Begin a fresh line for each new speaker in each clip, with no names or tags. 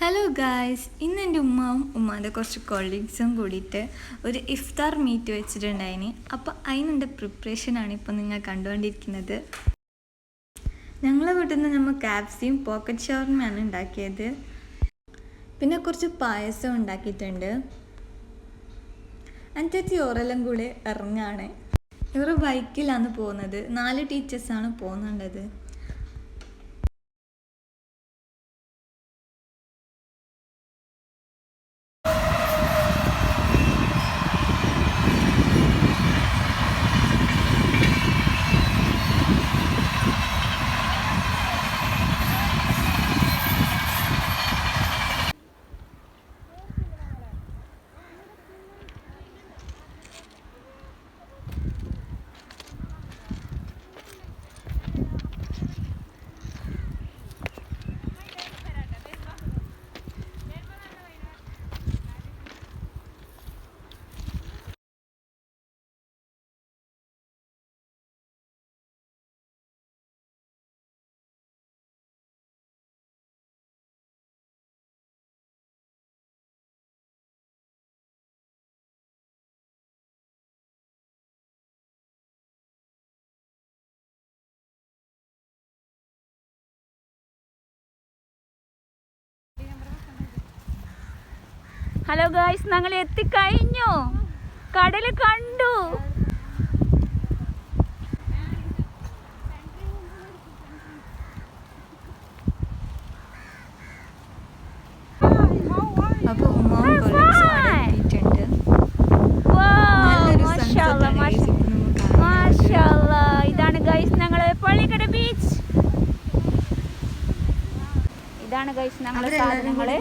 Hello guys, ഇന്ന് എൻ്റെ ഉമ്മാവും ഉമ്മാൻ്റെ കുറച്ച് കൊളീഗ്സും കൂടിയിട്ട് ഒരു ഇഫ്താർ മീറ്റ് വെച്ചിട്ടുണ്ടായിന്. അപ്പോൾ അതിനുള്ള പ്രിപ്പറേഷനാണ് ഇപ്പോൾ നിങ്ങൾ കണ്ടുകൊണ്ടിരിക്കുന്നത്. ഞങ്ങളെ വീട്ടിൽ നിന്ന് നമ്മൾ കാപ്സിയും പോക്കറ്റ് ഷവർമയാണ് ഉണ്ടാക്കിയത്. പിന്നെ കുറച്ച് പായസം ഉണ്ടാക്കിയിട്ടുണ്ട്. അഞ്ചെത്തി ഓരെല്ലാം കൂടെ ഇറങ്ങാണ്. ഇവർ ബൈക്കിലാണ് പോകുന്നത്. 4 ടീച്ചേഴ്സാണ് പോകുന്നുണ്ടത്.
ഹലോ ഗായ്സ്, ഞങ്ങൾ എത്തിക്കഴിഞ്ഞു. കടൽ കണ്ടു.
അപ്പോൾ ഉമ്മാവും കൊളീഗ്സും അവിടെ എത്തിയിട്ടുണ്ട്.
ഇതാണ് ഗൈസ് ഞങ്ങള് പള്ളിക്കട ബീച്ച്. ഇതാണ് ഗൈസ് ഞങ്ങളെ സാധനങ്ങള്.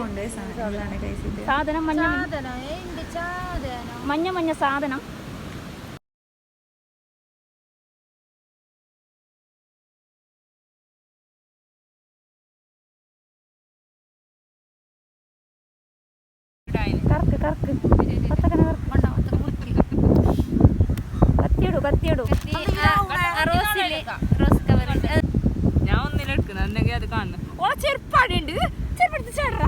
സാധനം മഞ്ഞ മഞ്ഞ സാധനം. കറക്ക് കറക്ക് കത്തിയിടൂ.
ഞാൻ ഒന്നിലെടുക്കുന്നു എന്തെങ്കിലും അത് കാണുന്നു. ഓ ചെറുപ്പാടുണ്ട്, ചെറുപ്പെടുത്ത് ചേട്ടാ.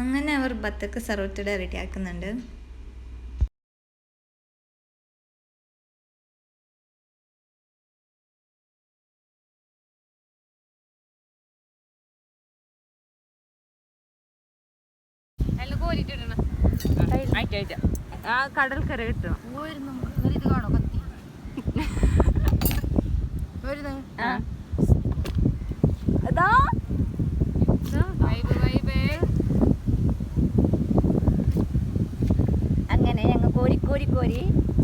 അങ്ങനെ അവർ ബത്തക്ക സർവത്തോടെ റെഡിയാക്കുന്നുണ്ട്.
ആ കടൽക്കര കിട്ടണം.
അങ്ങനെ ഞങ്ങൾ കോരി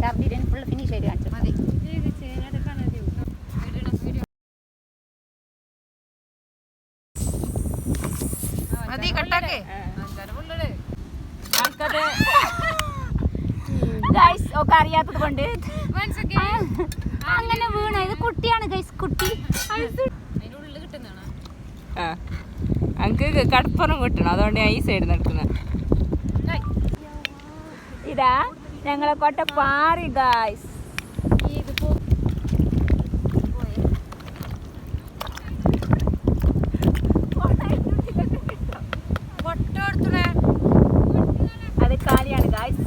ഛർദിന് ഫുള്ള് ഫിനിഷ് ചെയ്ത് കാണിച്ചു. ഗൈസ് ഒക്കെ അറിയാത്തത് കൊണ്ട് അങ്ങനെ വീണ. ഇത് കുട്ടിയാണ് ഗൈസ്, കുട്ടി.
എനിക്ക് കടപ്പുറം കിട്ടണം, അതുകൊണ്ട് ഞാൻ ഈ സൈഡ് നടക്കുന്നത്.
ഇതാ ഞങ്ങളെ കൊട്ടപ്പാറി ഗൈസ്. അത് കാലിയാണ് ഗൈസ്.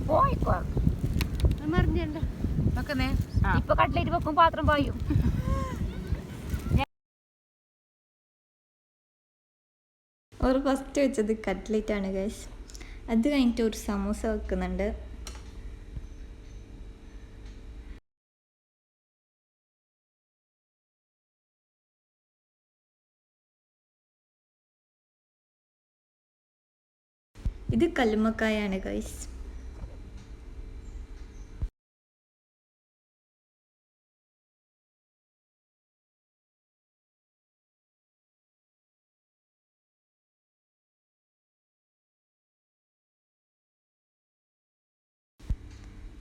പോയിക്കോ
വെക്കുന്നേ
ഇപ്പൊ കട്ട്ലേറ്റ് വെക്കും പാത്രം പായും.
ഒരു ഫസ്റ്റ് വെച്ചത് കട്ട്ലേറ്റ് ആണ് ഗൈസ്. അത് കഴിഞ്ഞിട്ട് ഒരു സമൂസ വെക്കുന്നുണ്ട്. ഇത് കല്ലുമ്മക്കായാണ് ഗൈസ്.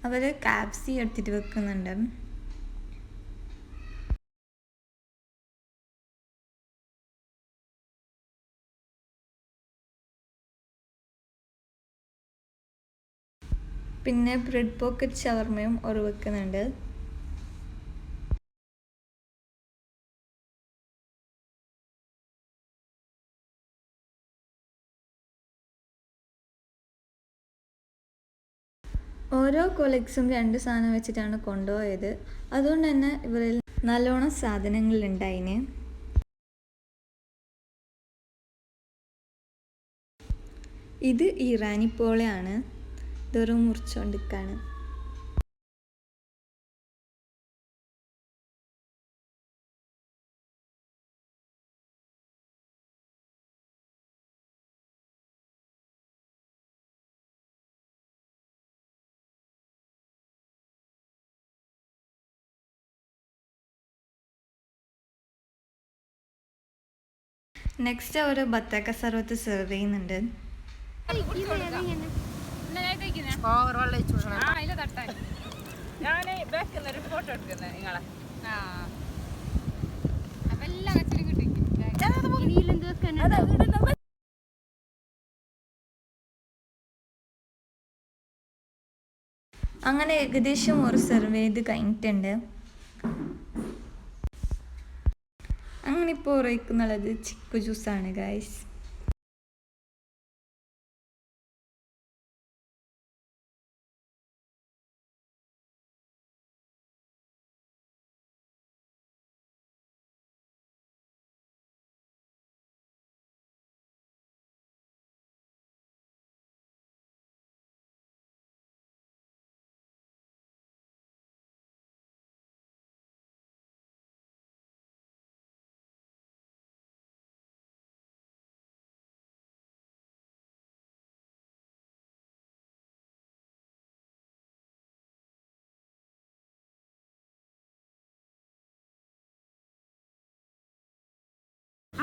അവർ കാപ്സി എടുത്തിട്ട് വെക്കുന്നുണ്ട്. പിന്നെ ബ്രെഡ് പോക്കറ്റ് ഷവർമയും ഒരു വെക്കുന്നുണ്ട്. ഓരോ കൊളീഗ്സും 2 സാധനം വെച്ചിട്ടാണ് കൊണ്ടുപോയത്. അതുകൊണ്ട് തന്നെ ഇവരിൽ നല്ലോണം സാധനങ്ങളുണ്ടായിന്. ഇത് ഇറാനി പോളയാണ്. ഇതൊരു മുറിച്ചുകൊണ്ടിരിക്കുകയാണ്. നെക്സ്റ്റ് അവർ ബത്തക്ക സർവത്ത് സെർവ് ചെയ്യുന്നുണ്ട്.
ഞാൻ ബാക്കിൽ ഒരു ഫോട്ടോ എടുക്കുന്നത് നിങ്ങളെ.
അങ്ങനെ ഏകദേശം ഒരു സെർവ് ചെയ്ത് കഴിഞ്ഞിട്ടുണ്ട്. അങ്ങനെ ഇപ്പോൾ ഉറയ്ക്കുന്നുള്ളത് ചിക്കു ജ്യൂസാണ് ഗൈസ്.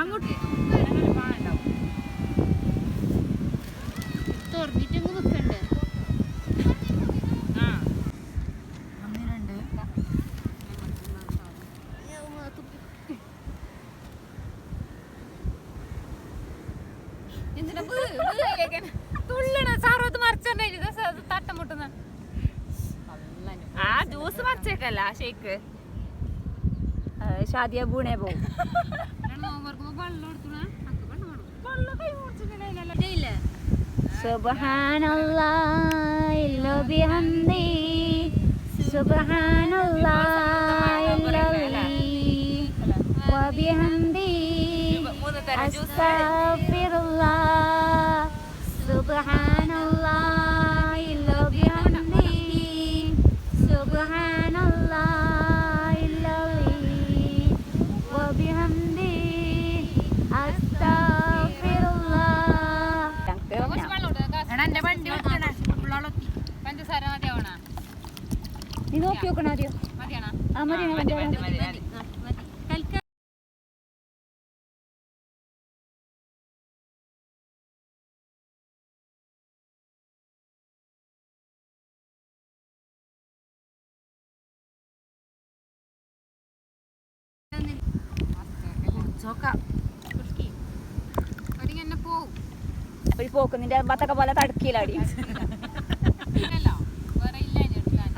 അങ്ങോട്ട്
തുറന്നിട്ടങ്ങ് വെക്കണ്ടേ?
തട്ടമുട്ടുന്ന ആ ജ്യൂസ് മറിച്ചേക്കല്ല ഷേക്ക്
ഷാദിയ ബൂണേ പോവും. സുബ്ഹാനല്ലാഹി വബിഹംദി സുബ്ഹാനല്ലാഹി വബിഹംദി അസ്തഗ്ഫിറുല്ലാഹ് സുബ്ഹാനല്ലാഹി വബിഹംദി സുബ്ഹാനല്ലാഹി വബിഹംദി
പഞ്ചസാര മതിയാവണ
നീ നോക്കി നോക്കണ ആദ്യം.
മതിയാണോ?
ആ മതി ഒരു പോക്ക് നിന്റെ ബത്തൊക്കെ പോലെ തടുക്കിയിലാടി.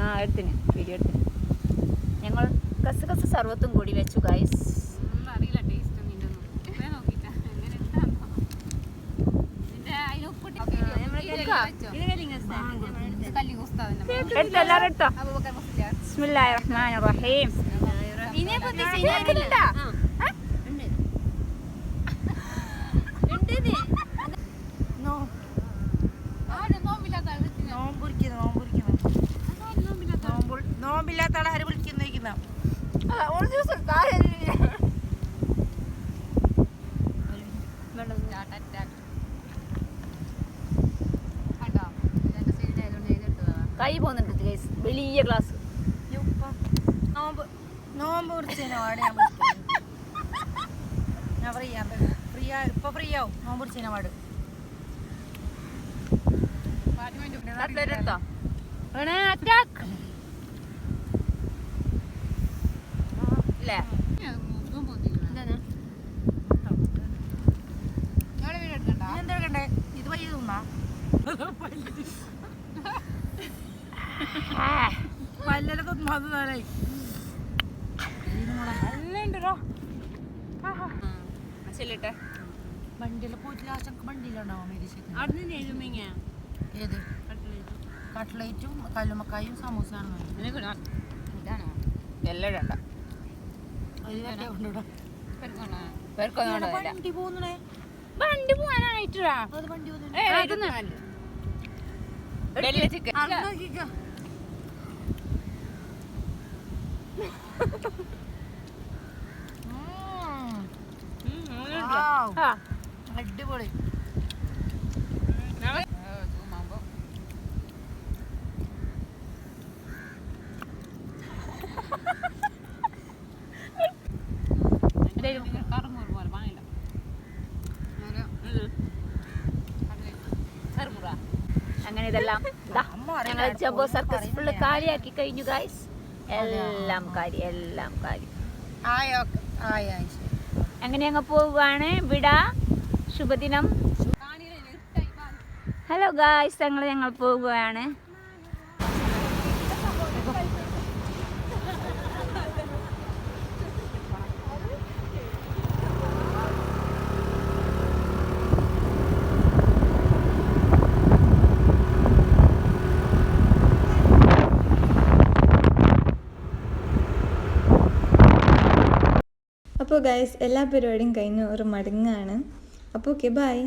ആ എടുത്തിന് വീഡിയോ എടുത്തിന്. ഞങ്ങൾ കസ് സർവത്തും കൂടി വെച്ചു ഗൈസ്. എടുത്തോ എല്ലാവരും എടുത്തോ. ബിസ്മില്ലാഹിർ റഹ്മാനിർ റഹീം. കേൾക്കുന്നുണ്ടാ?
നോമ്പില്ലാത്ത ആളെ ആര് വിളിക്കുന്ന
ഒരു ദിവസം കൈ പോകുന്നുണ്ട് ഗൈസ്. വലിയ ഗ്ലാസ്
നോമ്പ് കുറിച്ചതിനാണ് ഞാൻ പറയാം. ഇപ്പൊ ഫ്രീ ആവും നോമ്പ് കുറിച്ചതിനെ പാട്.
എടുത്തോ. അറ്റാക്ക് ഇല്ലേ?
എന്തെടുക്കണ്ടേ? ഇത് വൈകി തിന്നാ പല്ലൊക്കെ തിന്നായി. വണ്ടിയില് പോയിട്ട് ലാസ്റ്റ് വണ്ടിയിലുണ്ടാവും ഏത് കട്ട്ലേറ്റും കല്ലുമക്കായും സമൂസയാണ്
എല്ലാം ഇടണ്ട.
വണ്ടി പോകുന്നേ
വണ്ടി പോവാനായിട്ടാ
അത് വണ്ടി
ചിക്കൻ
അടിപൊളി.
അങ്ങനെ ഇതെല്ലാം ഞങ്ങൾ ജംബോ സർക്കസ് ഫുള്ള് കാലിയാക്കി കഴിഞ്ഞു ഗൈസ്. എല്ലാം കാലി. അങ്ങനെ അങ്ങ് പോവുകയാണ്. വിടാ. ശുഭദിനം. ഹലോ ഗൈസ്, ഞങ്ങൾ പോവുകയാണ്.
അപ്പോൾ ഗൈസ് എല്ലാ പരിപാടിയും കഴിഞ്ഞ് ഒരു മടങ്ങാണ്. അപ്പോൾ ഓക്കെ ബൈ.